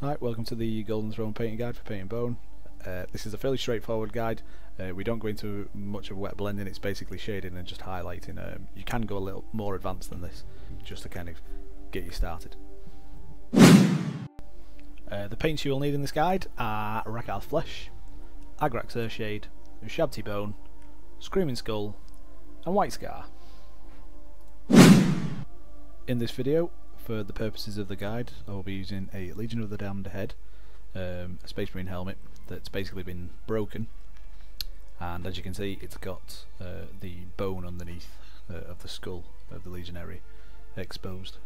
Hi, welcome to the Golden Throne painting guide for painting bone. This is a fairly straightforward guide. We don't go into much of wet blending, it's basically shading and just highlighting. You can go a little more advanced than this, just to kind of get you started. The paints you will need in this guide are Rakarth Flesh, Agrax Earthshade, Shabti Bone, Screaming Skull and White Scar. In this video, for the purposes of the guide, I will be using a Legion of the Damned head, a Space Marine helmet that's basically been broken, and as you can see it's got the bone underneath of the skull of the Legionary exposed.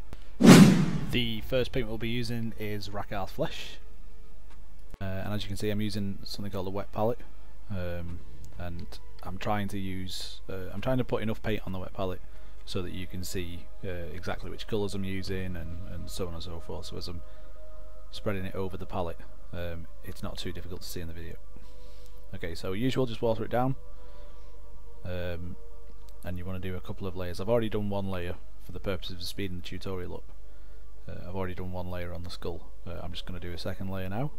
The first paint we'll be using is Rakarth Flesh, and as you can see I'm using something called a wet palette, and I'm trying to put enough paint on the wet palette so that you can see exactly which colours I'm using and so on and so forth. So as I'm spreading it over the palette, it's not too difficult to see in the video. Okay, so usual, just water it down, and you want to do a couple of layers. I've already done one layer for the purposes of speeding the tutorial up. I've already done one layer on the skull. I'm just going to do a second layer now.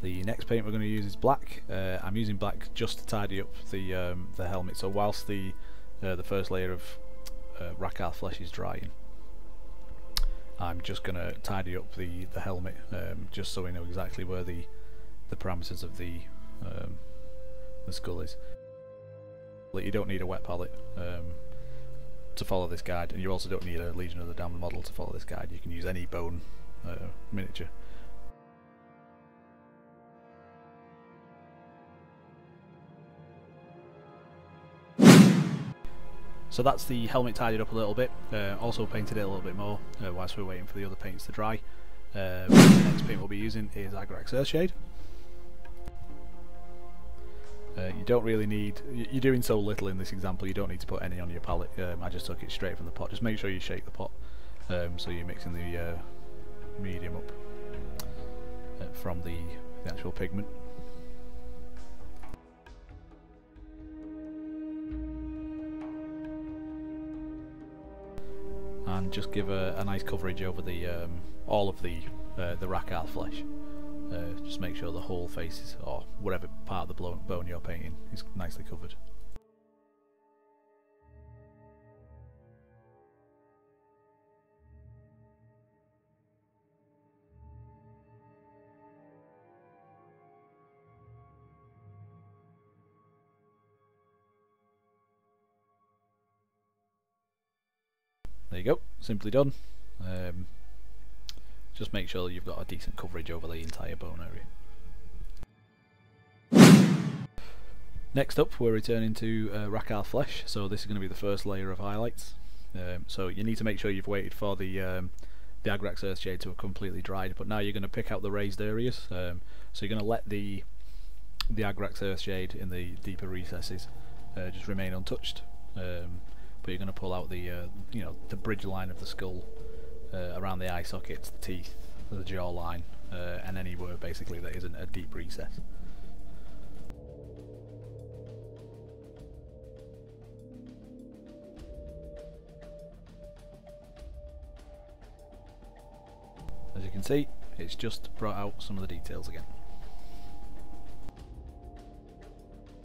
The next paint we're going to use is black. I'm using black just to tidy up the helmet. So whilst the first layer of Rakarth Flesh is drying, I'm just going to tidy up the helmet, just so we know exactly where the parameters of the skull is. You don't need a wet palette to follow this guide, and you also don't need a Legion of the Damned model to follow this guide. You can use any bone miniature. So that's the helmet tidied up a little bit, also painted it a little bit more whilst we're waiting for the other paints to dry. The next paint we'll be using is Agrax Earthshade. You don't really need, you're doing so little in this example, you don't need to put any on your palette. I just took it straight from the pot. Just make sure you shake the pot so you're mixing the medium up from the actual pigment. And just give a nice coverage over the all of the Rakarth Flesh. Just make sure the whole face is, or whatever part of the bone you're painting is nicely covered. There you go, simply done. Just make sure you've got a decent coverage over the entire bone area. Next up, we're returning to Rakarth Flesh, so this is going to be the first layer of highlights. So you need to make sure you've waited for the Agrax Earthshade to have completely dried, but now you're going to pick out the raised areas. So you're going to let the Agrax Earthshade in the deeper recesses just remain untouched. But you're going to pull out the the bridge line of the skull, around the eye sockets, the teeth, the jaw line, and anywhere basically that isn't a deep recess. As you can see, it's just brought out some of the details again.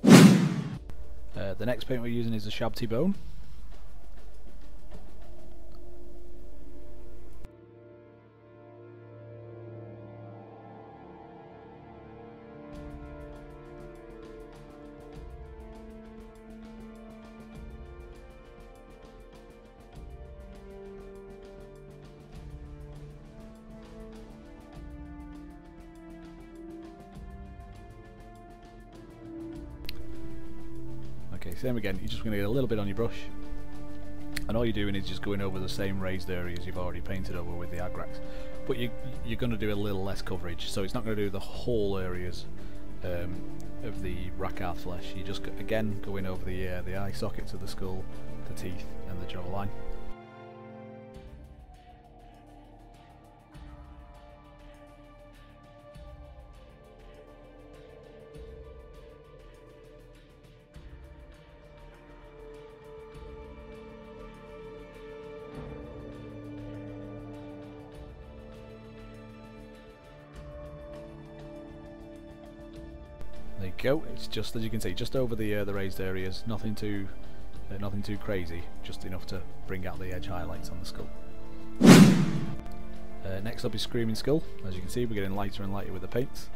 The next paint we're using is a Shabti Bone. Okay, same again, you're just going to get a little bit on your brush, and all you're doing is just going over the same raised areas you've already painted over with the Agrax, but you're going to do a little less coverage, so it's not going to do the whole areas of the Rakarth Flesh. You just again going over the eye sockets of the skull, the teeth and the jawline. There you go. It's just, as you can see, just over the raised areas. Nothing too crazy. Just enough to bring out the edge highlights on the skull. Next up is Screaming Skull. As you can see, we're getting lighter and lighter with the paints.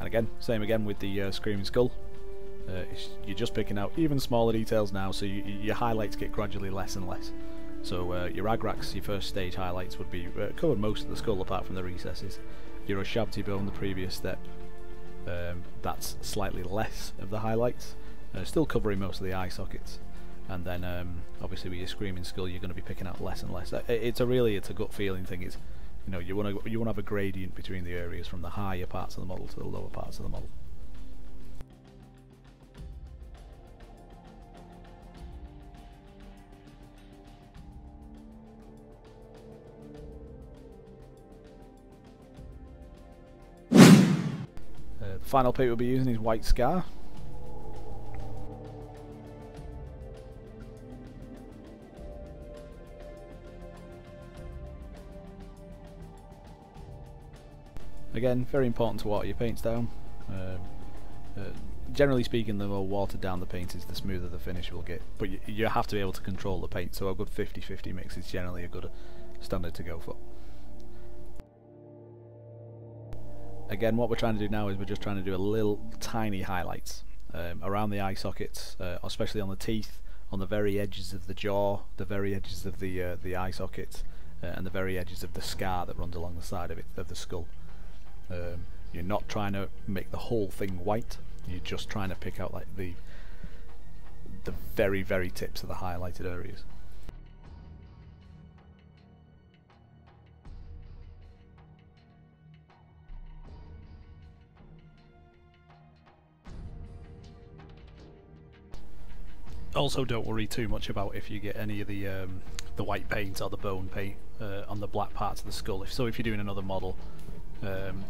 And again, same again with the Screaming Skull. You're just picking out even smaller details now, so your highlights get gradually less and less. So your Agrax, your first stage highlights would be covered most of the skull apart from the recesses. Your Ushabti bone, the previous step, that's slightly less of the highlights, still covering most of the eye sockets. And then obviously with your Screaming Skull, you're going to be picking out less and less. It's a gut feeling thing. It's, you know, you want to have a gradient between the areas from the higher parts of the model to the lower parts of the model. The final paint we'll be using is White Scar. Again, very important to water your paints down. Generally speaking, the more watered down the paint is, the smoother the finish will get. But you have to be able to control the paint, so a good 50-50 mix is generally a good standard to go for. Again, what we're trying to do now is we're just trying to do a little tiny highlights around the eye sockets, especially on the teeth, on the very edges of the jaw, the very edges of the eye sockets, and the very edges of the scar that runs along the side of it, of the skull. You're not trying to make the whole thing white. You're just trying to pick out like the very, very tips of the highlighted areas. Also, don't worry too much about if you get any of the white paint or the bone paint on the black parts of the skull. If you're doing another model,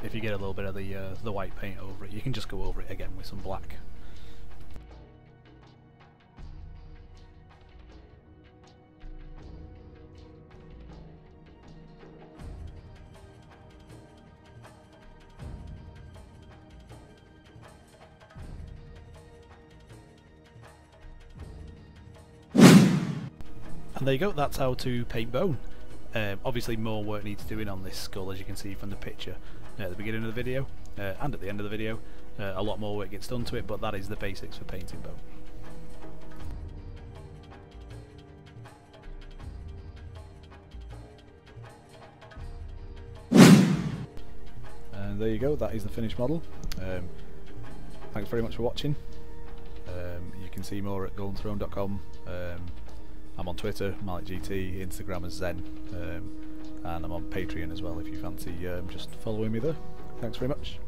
if you get a little bit of the white paint over it, you can just go over it again with some black. And there you go, that's how to paint bone. Obviously more work needs doing on this skull, as you can see from the picture at the beginning of the video and at the end of the video. A lot more work gets done to it, but that is the basics for painting bone. And there you go, that is the finished model. Thanks very much for watching. You can see more at goldenThrone.com. I'm on Twitter, MalikGT, Instagram as Zen, and I'm on Patreon as well if you fancy just following me there. Thanks very much.